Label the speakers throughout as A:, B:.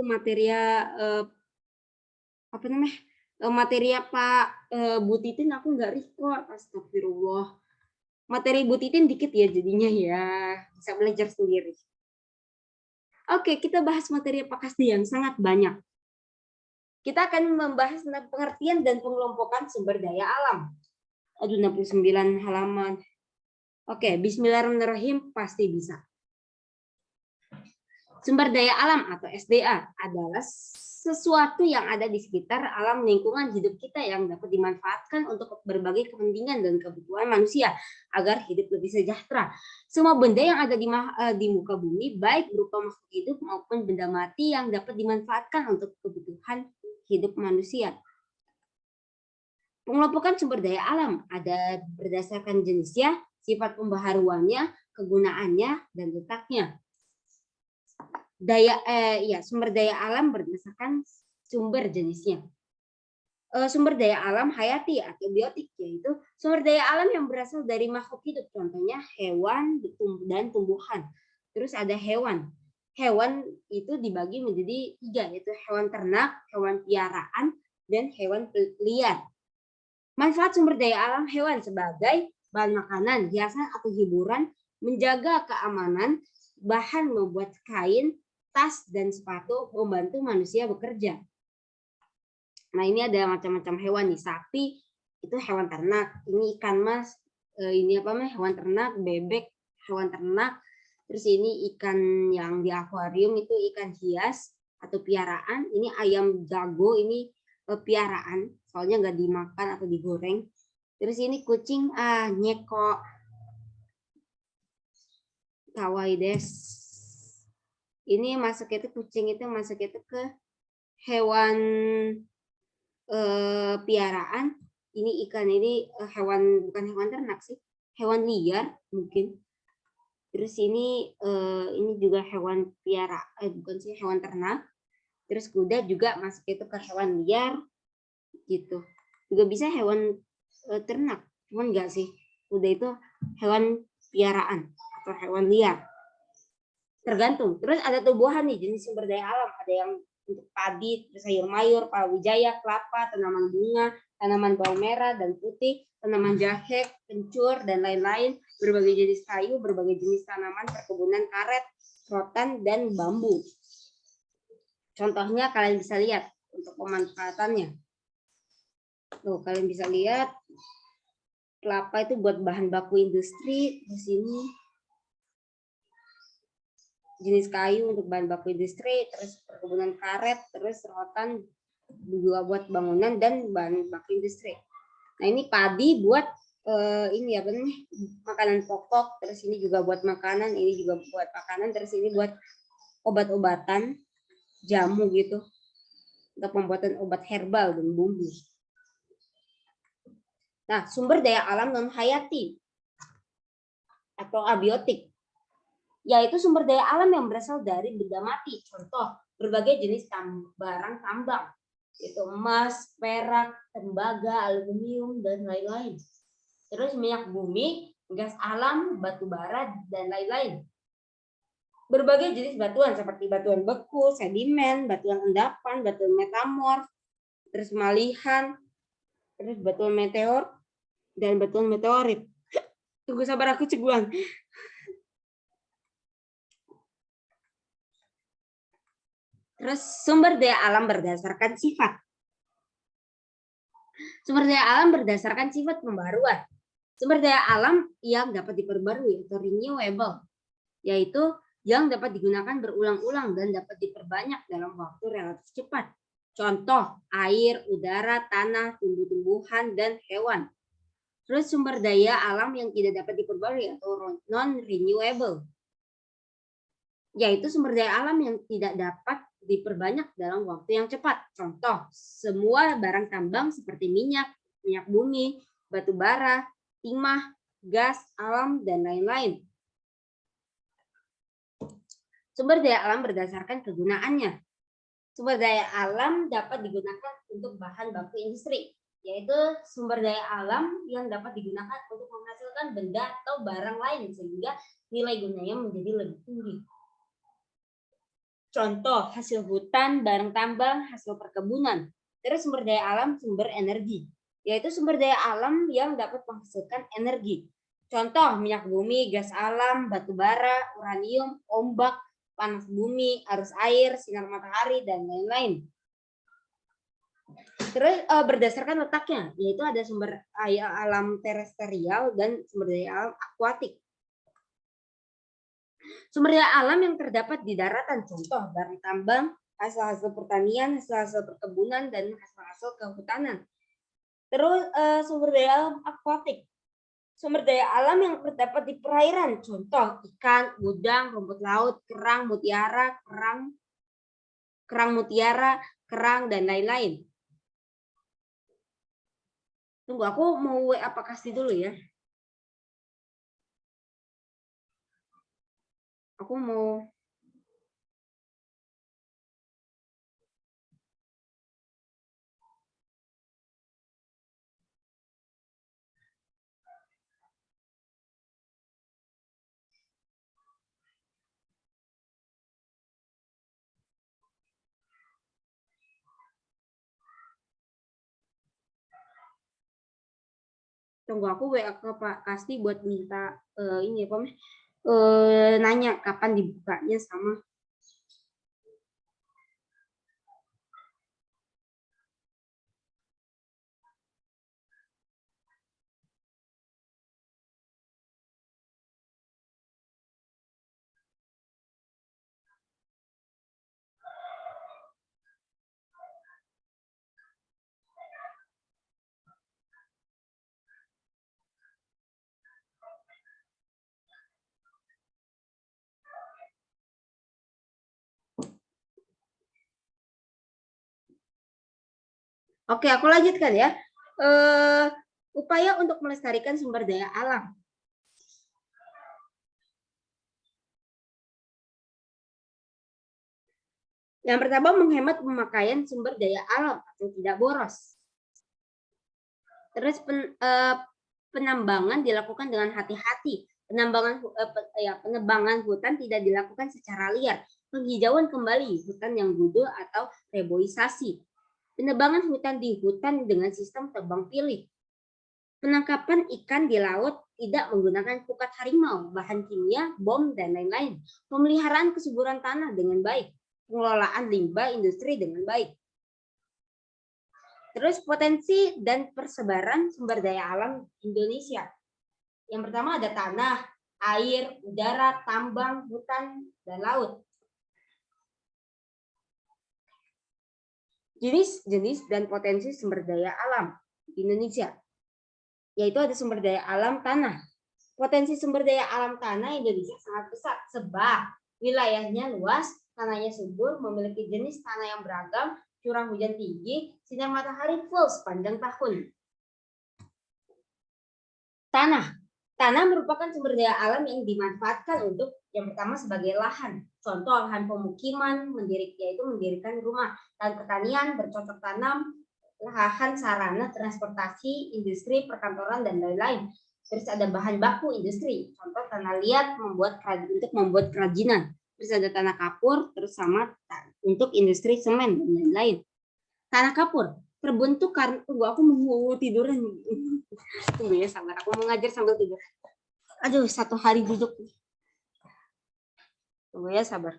A: materia apa namanya? Materia Pak Bu Titin aku nggak record, astagfirullah. Materi Bu Titin dikit ya jadinya ya, bisa belajar sendiri. Oke, kita bahas materi Pak Kasdi yang sangat banyak. Kita akan membahas tentang pengertian dan pengelompokan sumber daya alam. Aduh, 69 halaman. Oke, bismillahirrahmanirrahim, pasti bisa. Sumber daya alam atau SDA adalah sesuatu yang ada di sekitar alam lingkungan hidup kita yang dapat dimanfaatkan untuk berbagai kepentingan dan kebutuhan manusia agar hidup lebih sejahtera. Semua benda yang ada di muka bumi, baik berupa makhluk hidup maupun benda mati yang dapat dimanfaatkan untuk kebutuhan hidup manusia. Pengelompokan sumber daya alam ada berdasarkan jenisnya, sifat pembaharuannya, kegunaannya, dan letaknya. Sumber daya alam berdasarkan sumber jenisnya. Sumber daya alam hayati atau biotik, yaitu sumber daya alam yang berasal dari makhluk hidup, contohnya hewan dan tumbuhan. Terus ada hewan. Hewan itu dibagi menjadi 3, yaitu hewan ternak, hewan piaraan, dan hewan liar. Manfaat sumber daya alam hewan sebagai bahan makanan, hiasan atau hiburan, menjaga keamanan, bahan membuat kain, tas, dan sepatu, membantu manusia bekerja. Nah, ini ada macam-macam hewan nih. Sapi itu hewan ternak. Ini ikan mas, ini apa namanya? Hewan ternak. Bebek hewan ternak. Terus ini ikan yang di akuarium itu ikan hias atau piaraan. Ini ayam jago, ini piaraan. Soalnya nggak dimakan atau digoreng. Terus ini kucing nyeko. Kawaii des. Ini masuk itu kucing itu masuk itu ke hewan piaraan. Ini ikan ini hewan, bukan hewan ternak sih, hewan liar mungkin. Terus ini juga hewan bukan sih, hewan ternak. Terus kuda juga masuk itu ke hewan liar gitu. Juga bisa hewan ternak, cuman enggak sih. Kuda itu hewan piaraan atau hewan liar. Tergantung. Terus ada tumbuhan nih, jenis sumber daya alam. Ada yang untuk padi, sayur mayur, palawija, kelapa, tanaman bunga, tanaman bawang merah dan putih, tanaman jahe, kencur, dan lain-lain, berbagai jenis kayu, berbagai jenis tanaman, perkebunan karet, rotan, dan bambu. Contohnya kalian bisa lihat untuk pemanfaatannya. Tuh, kalian bisa lihat kelapa itu buat bahan baku industri. Di sini jenis kayu untuk bahan baku industri, terus perkebunan karet, terus rotan juga buat bangunan dan bahan baku industri. Nah, ini padi buat ini apa namanya, makanan pokok, terus ini juga buat makanan, ini juga buat makanan, terus ini buat obat-obatan, jamu gitu, untuk pembuatan obat herbal dan bumbu. Nah, sumber daya alam non hayati atau abiotik, yaitu sumber daya alam yang berasal dari benda mati. Contoh, berbagai jenis barang tambang, yaitu emas, perak, tembaga, aluminium, dan lain-lain. Terus minyak bumi, gas alam, batu bara, dan lain-lain. Berbagai jenis batuan seperti batuan beku, sedimen, batuan endapan, batuan metamorf, terus malihan, terus batuan meteor, dan batuan meteorit. Tunggu sabar aku ceguan. Terus sumber daya alam berdasarkan sifat. Sumber daya alam berdasarkan sifat pembaruan. Sumber daya alam yang dapat diperbarui atau renewable, yaitu yang dapat digunakan berulang-ulang dan dapat diperbanyak dalam waktu relatif cepat. Contoh, air, udara, tanah, tumbuh-tumbuhan, dan hewan. Terus sumber daya alam yang tidak dapat diperbarui atau non-renewable, yaitu sumber daya alam yang tidak dapat diperbanyak dalam waktu yang cepat. Contoh, semua barang tambang seperti minyak, minyak bumi, batu bara, timah, gas alam, dan lain-lain. Sumber daya alam berdasarkan kegunaannya. Sumber daya alam dapat digunakan untuk bahan baku industri, yaitu sumber daya alam yang dapat digunakan untuk menghasilkan benda atau barang lain sehingga nilai gunanya menjadi lebih tinggi. Contoh hasil hutan, barang tambang, hasil perkebunan. Terus sumber daya alam, sumber energi, yaitu sumber daya alam yang dapat menghasilkan energi. Contoh minyak bumi, gas alam, batu bara, uranium, ombak, panas bumi, arus air, sinar matahari, dan lain-lain. Terus berdasarkan letaknya, yaitu ada sumber alam terestrial dan sumber daya alam akuatik. Sumber daya alam yang terdapat di daratan, contoh barang tambang, hasil-hasil pertanian, hasil-hasil perkebunan, dan hasil-hasil kehutanan. Terus sumber daya alam akuatik, sumber daya alam yang terdapat di perairan, contoh ikan, udang, rumput laut, kerang mutiara, kerang, dan lain-lain. Tunggu, aku mau WA Pak Kasti dulu ya. Aku mau aku WA ke Pak Kasti buat minta ini apa nanya kapan dibukanya sama. Oke, aku lanjutkan ya. Upaya untuk melestarikan sumber daya alam. Yang pertama, menghemat pemakaian sumber daya alam atau tidak boros. Terus penambangan dilakukan dengan hati-hati. Penebangan hutan tidak dilakukan secara liar. Penghijauan kembali hutan yang gundul atau reboisasi. Penebangan hutan di hutan dengan sistem tebang pilih. Penangkapan ikan di laut tidak menggunakan pukat harimau, bahan kimia, bom, dan lain-lain. Pemeliharaan kesuburan tanah dengan baik. Pengelolaan limbah industri dengan baik. Terus potensi dan persebaran sumber daya alam Indonesia. Yang pertama ada tanah, air, udara, tambang, hutan, dan laut. Jenis-jenis dan potensi sumber daya alam di Indonesia. Yaitu ada sumber daya alam tanah. Potensi sumber daya alam tanah Indonesia sangat besar sebab wilayahnya luas, tanahnya subur, memiliki jenis tanah yang beragam, curah hujan tinggi, sinar matahari full sepanjang tahun. Tanah merupakan sumber daya alam yang dimanfaatkan untuk yang pertama sebagai lahan. Contoh lahan pemukiman, yaitu mendirikan rumah, lahan pertanian, bercocok tanam, lahan sarana transportasi, industri, perkantoran, dan lain-lain. Terus ada bahan baku industri, contoh tanah liat untuk membuat kerajinan. Terus ada tanah kapur, terus sama untuk industri semen dan lain-lain. Tanah kapur terbentuk karena aku mau tiduran. Tunggu ya, sabar. Aku mau ngajar sambil tidur. Aduh, 1 hari duduk. Tunggu ya, sabar.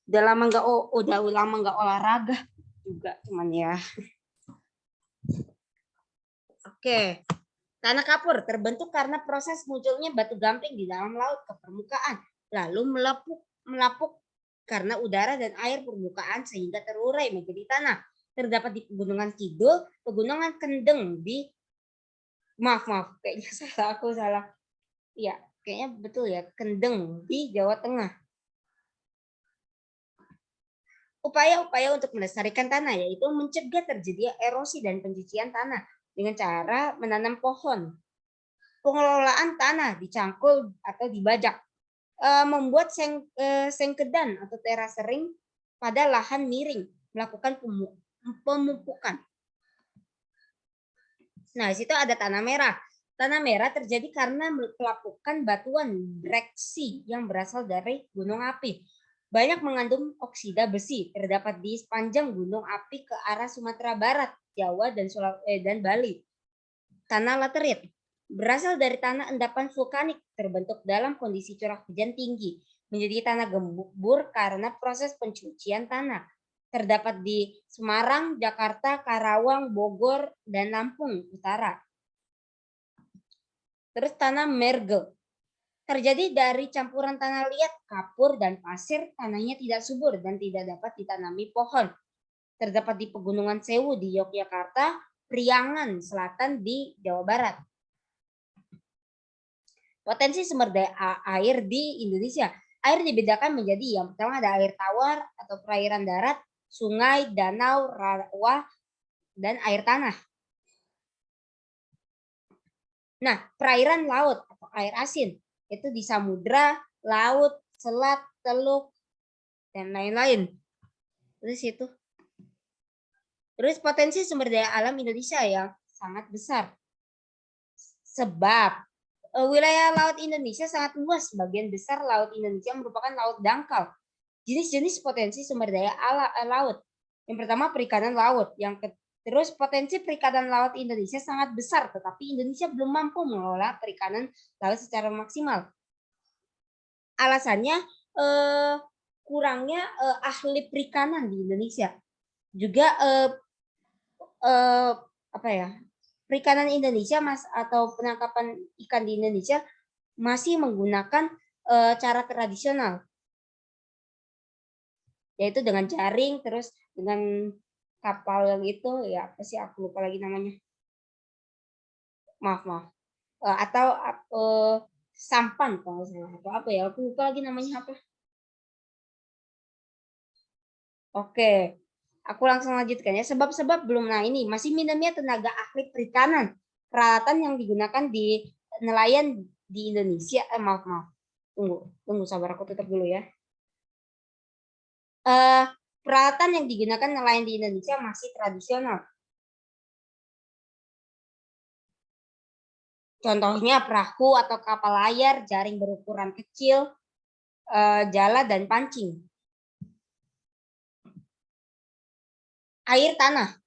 A: Udah lama nggak olahraga juga, cuman ya. Oke. Tanah kapur terbentuk karena proses munculnya batu gamping di dalam laut ke permukaan, lalu melapuk karena udara dan air permukaan sehingga terurai menjadi tanah. Terdapat di Pegunungan Kidul, Pegunungan Kendeng di maaf kayaknya salah. Iya, kayaknya betul ya, Kendeng di Jawa Tengah. Upaya-upaya untuk melestarikan tanah yaitu mencegah terjadinya erosi dan pencucian tanah dengan cara menanam pohon. Pengelolaan tanah dicangkul atau dibajak. Membuat sengkedan atau terasering pada lahan miring, melakukan pemupukan. Nah, di situ ada tanah merah. Tanah merah terjadi karena pelapukan batuan breksi yang berasal dari gunung api. Banyak mengandung oksida besi, terdapat di sepanjang gunung api ke arah Sumatera Barat, Jawa, dan Bali. Tanah laterit berasal dari tanah endapan vulkanik terbentuk dalam kondisi curah hujan tinggi, menjadi tanah gembur karena proses pencucian tanah. Terdapat di Semarang, Jakarta, Karawang, Bogor, dan Lampung Utara. Terus tanah mergel terjadi dari campuran tanah liat, kapur, dan pasir. Tanahnya tidak subur dan tidak dapat ditanami pohon. Terdapat di Pegunungan Sewu di Yogyakarta, Priangan Selatan di Jawa Barat. Potensi sumber daya air di Indonesia. Air dibedakan menjadi yang pertama ada air tawar atau perairan darat, sungai, danau, rawa, dan air tanah. Nah, perairan laut atau air asin itu di samudra, laut, selat, teluk, dan lain-lain. Terus itu. Terus potensi sumber daya alam Indonesia yang sangat besar. Sebab wilayah laut Indonesia sangat luas. Sebagian besar laut Indonesia merupakan laut dangkal. Jenis-jenis potensi sumber daya laut. Yang pertama perikanan laut. Terus potensi perikanan laut Indonesia sangat besar, tetapi Indonesia belum mampu mengelola perikanan laut secara maksimal. Alasannya kurangnya ahli perikanan di Indonesia. Juga perikanan Indonesia atau penangkapan ikan di Indonesia masih menggunakan cara tradisional, yaitu dengan jaring, terus dengan kapal yang itu ya apa sih, aku lupa lagi namanya, maaf atau sampan kalau salah atau apa ya, aku lupa lagi namanya apa. Oke, aku langsung lanjutkan ya. Sebab-sebab belum, nah ini masih minimnya tenaga ahli perikanan. Peralatan yang digunakan di nelayan di Indonesia, maaf, tunggu sabar, aku tutup dulu ya. Peralatan yang digunakan nelayan di Indonesia masih tradisional. Contohnya perahu atau kapal layar, jaring berukuran kecil, jala, dan pancing. Air tanah.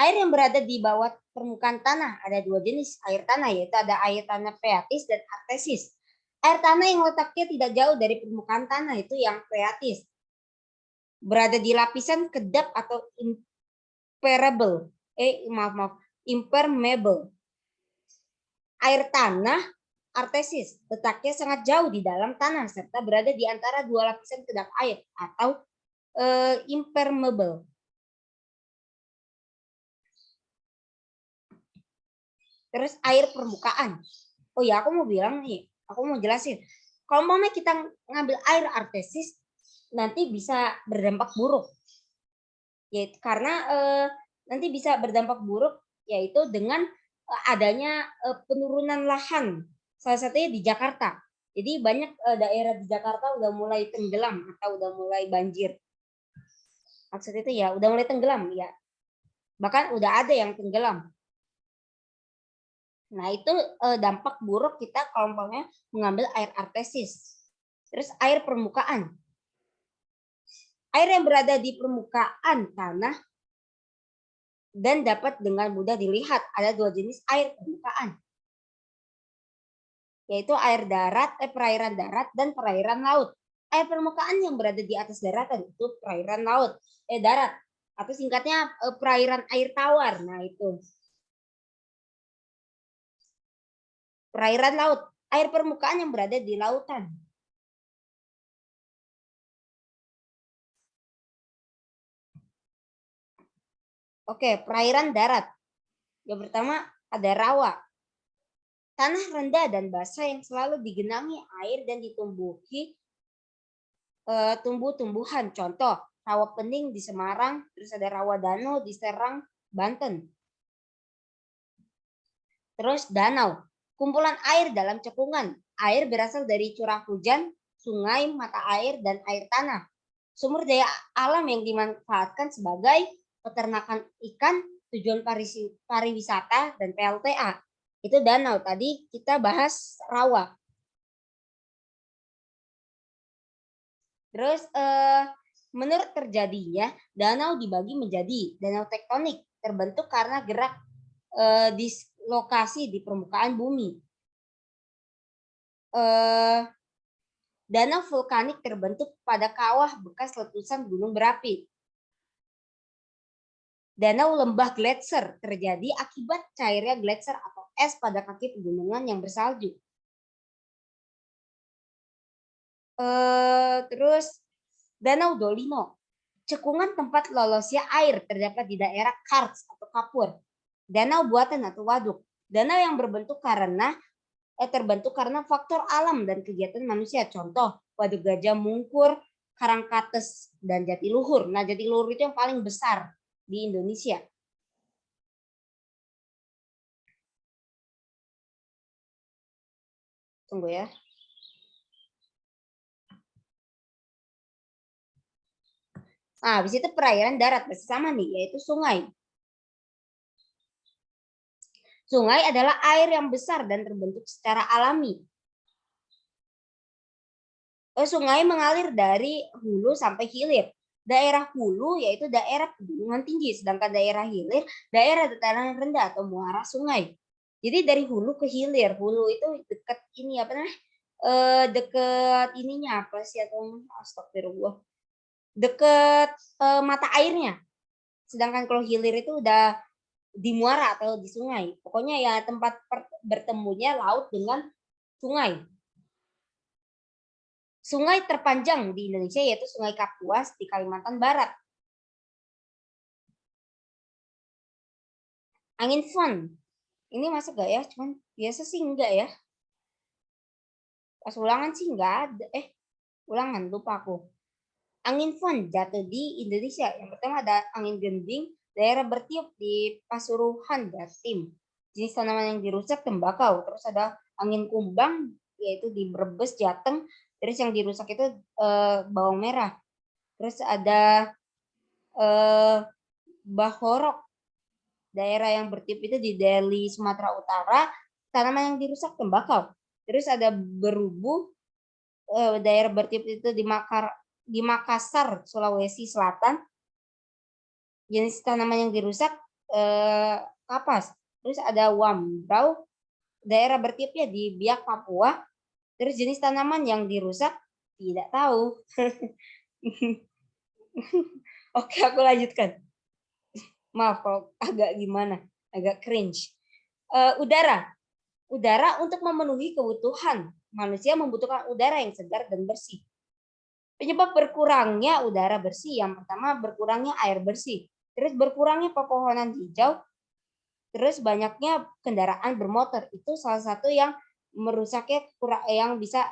A: Air yang berada di bawah permukaan tanah ada dua jenis air tanah, yaitu ada air tanah phreatis dan artesis. Air tanah yang letaknya tidak jauh dari permukaan tanah itu yang phreatis. Berada di lapisan kedap atau impermeable. Air tanah artesis letaknya sangat jauh di dalam tanah serta berada di antara dua lapisan kedap air atau impermeable. Terus air permukaan. Oh ya, aku mau bilang nih, aku mau jelasin. Kalau mau kita ngambil air artesis, nanti bisa berdampak buruk. Yaitu karena nanti bisa berdampak buruk, yaitu dengan adanya penurunan lahan. Salah satunya di Jakarta. Jadi banyak daerah di Jakarta udah mulai tenggelam atau udah mulai banjir. Maksud itu ya udah mulai tenggelam ya. Bahkan udah ada yang tenggelam. Nah, itu dampak buruk kita kalau umpamanya mengambil air artesis. Terus air permukaan. Air yang berada di permukaan tanah dan dapat dengan mudah dilihat. Ada dua jenis air permukaan, yaitu air darat, perairan darat, dan perairan laut. Air permukaan yang berada di atas daratan itu perairan laut, darat. Atau singkatnya perairan air tawar. Nah, itu. Perairan laut, air permukaan yang berada di lautan. Oke, perairan darat. Yang pertama ada rawa. Tanah rendah dan basah yang selalu digenangi air dan ditumbuhi tumbuh-tumbuhan. Contoh, rawa pening di Semarang, terus ada rawa danau di Serang, Banten. Terus danau, kumpulan air dalam cekungan. Air berasal dari curah hujan, sungai, mata air, dan air tanah. Sumber daya alam yang dimanfaatkan sebagai peternakan ikan, tujuan pariwisata, dan PLTA. Itu danau. Tadi kita bahas rawa. Terus menurut terjadinya, danau dibagi menjadi danau tektonik, terbentuk karena gerak dislokasi di permukaan bumi. Danau vulkanik terbentuk pada kawah bekas letusan gunung berapi. Danau lembah gletser terjadi akibat cairnya gletser atau es pada kaki pegunungan yang bersalju. Terus Danau Dolino, cekungan tempat lolosnya air terdapat di daerah karst atau kapur. Danau buatan atau waduk, danau yang terbentuk karena faktor alam dan kegiatan manusia. Contoh, Waduk Gajah Mungkur, Karangkates, dan Jatiluhur. Nah, Jatiluhur itu yang paling besar di Indonesia. Tunggu ya. Nah, habis itu perairan darat masih sama nih, yaitu sungai. Sungai adalah air yang besar dan terbentuk secara alami. Sungai mengalir dari hulu sampai hilir. Daerah hulu yaitu daerah pegunungan tinggi, sedangkan daerah hilir daerah dataran rendah atau muara sungai. Jadi dari hulu ke hilir, hulu itu dekat ini apa namanya? Dekat ininya apa sih atau astagfirullah. Dekat mata airnya. Sedangkan kalau hilir itu udah di muara atau di sungai. Pokoknya ya tempat bertemunya laut dengan sungai. Sungai terpanjang di Indonesia yaitu Sungai Kapuas di Kalimantan Barat. Angin Fon. Ini masuk gak ya? Cuman biasa sih enggak ya. Pas ulangan sih enggak ada. Ulangan lupa aku. Angin Fon jatuh di Indonesia. Yang pertama ada angin gending, daerah bertiup di Pasuruan, Jatim. Jenis tanaman yang dirusak tembakau. Terus ada angin kumbang yaitu di Brebes, Jateng. Terus yang dirusak itu bawang merah. Terus ada Bahorok, daerah yang bertiup itu di Delhi, Sumatera Utara. Tanaman yang dirusak tembakau. Terus ada Berubuh, daerah bertiup itu di Makassar, Sulawesi Selatan. Jenis tanaman yang dirusak kapas. Terus ada Wambrau, daerah bertiupnya di Biak, Papua. Terus jenis tanaman yang dirusak tidak tahu. Oke, aku lanjutkan. Maaf kalau agak gimana, agak cringe. Udara. Udara untuk memenuhi kebutuhan. Manusia membutuhkan udara yang segar dan bersih. Penyebab berkurangnya udara bersih, yang pertama berkurangnya air bersih. Terus berkurangnya pepohonan hijau. Terus banyaknya kendaraan bermotor. Itu salah satu yang merusaknya, yang bisa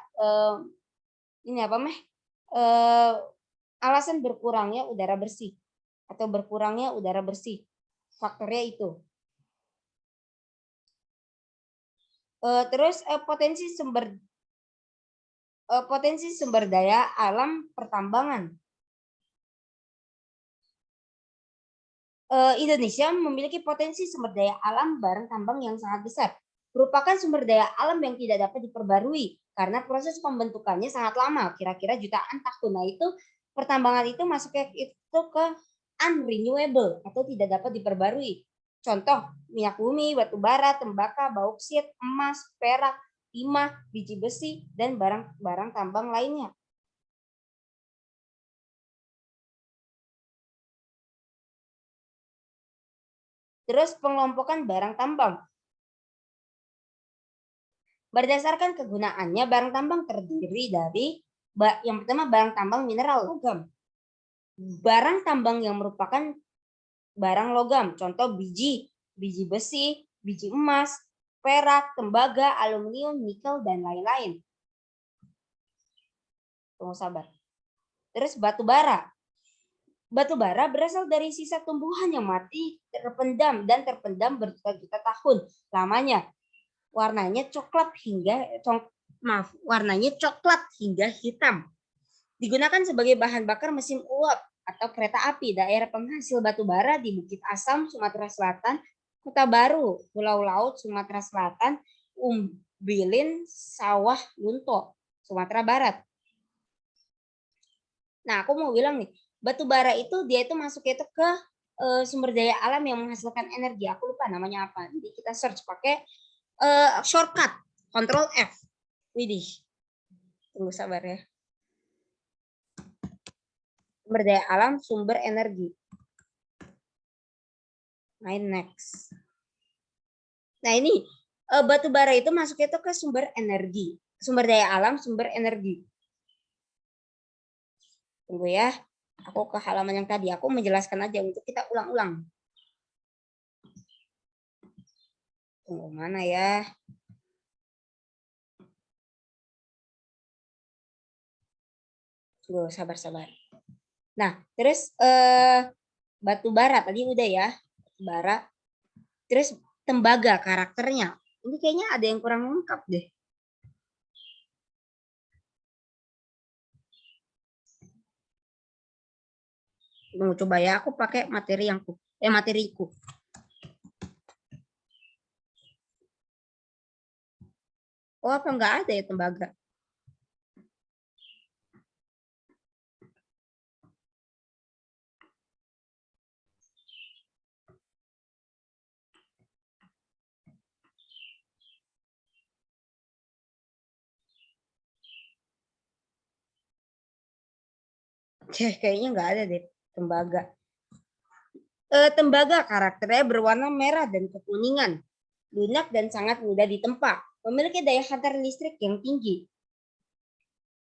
A: alasan berkurangnya udara bersih atau berkurangnya udara bersih. Faktornya itu. Terus potensi sumber daya alam pertambangan. Indonesia memiliki potensi sumber daya alam barang tambang yang sangat besar. Merupakan sumber daya alam yang tidak dapat diperbarui karena proses pembentukannya sangat lama, kira-kira jutaan tahun. Nah, itu pertambangan itu masuknya itu ke unrenewable atau tidak dapat diperbarui. Contoh, minyak bumi, batu bara, tembakau, bauksit, emas, perak, timah, biji besi, dan barang-barang tambang lainnya. Terus pengelompokan barang tambang. Berdasarkan kegunaannya, barang tambang terdiri dari yang pertama barang tambang mineral logam. Barang tambang yang merupakan barang logam, contoh biji besi, biji emas, perak, tembaga, aluminium, nikel, dan lain-lain. Tunggu sabar. Terus batu bara. Batu bara berasal dari sisa tumbuhan yang mati, terpendam berjuta-juta tahun lamanya. Warnanya coklat hingga hitam. Digunakan sebagai bahan bakar mesin uap atau kereta api. Daerah penghasil batu bara di Bukit Asam, Sumatera Selatan Kota Baru, Pulau Laut, Sumatera Selatan, Umbilin, Sawah Lunto, Sumatera Barat. Nah, aku mau bilang nih, batu bara itu dia itu masuknya itu ke sumber daya alam yang menghasilkan energi. Aku lupa namanya apa. Jadi kita search pakai shortcut, Ctrl F. Widih. Tunggu sabar ya. Sumber daya alam, sumber energi. Main next. Nah, ini batu bara itu masuknya itu ke sumber energi. Sumber daya alam, sumber energi. Tunggu ya. Aku ke halaman yang tadi. Aku menjelaskan aja untuk kita ulang-ulang. Tunggu mana ya? Tunggu, sabar-sabar. Nah, terus batu bara tadi udah ya. Batu bara. Terus tembaga karakternya. Ini kayaknya ada yang kurang lengkap deh. Tunggu, coba ya, aku pakai materi yang materiku. Oh, apa enggak ada ya tembaga? Kayaknya enggak ada deh tembaga. Tembaga karakternya berwarna merah dan kekuningan, lunak dan sangat mudah ditempa, memiliki daya hantar listrik yang tinggi,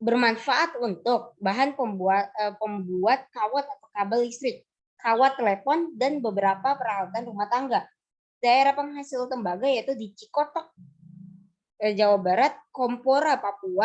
A: bermanfaat untuk bahan pembuat kawat atau kabel listrik, kawat telepon, dan beberapa peralatan rumah tangga. Daerah penghasil tembaga yaitu di Cikotok, Jawa Barat, Kompora, Papua,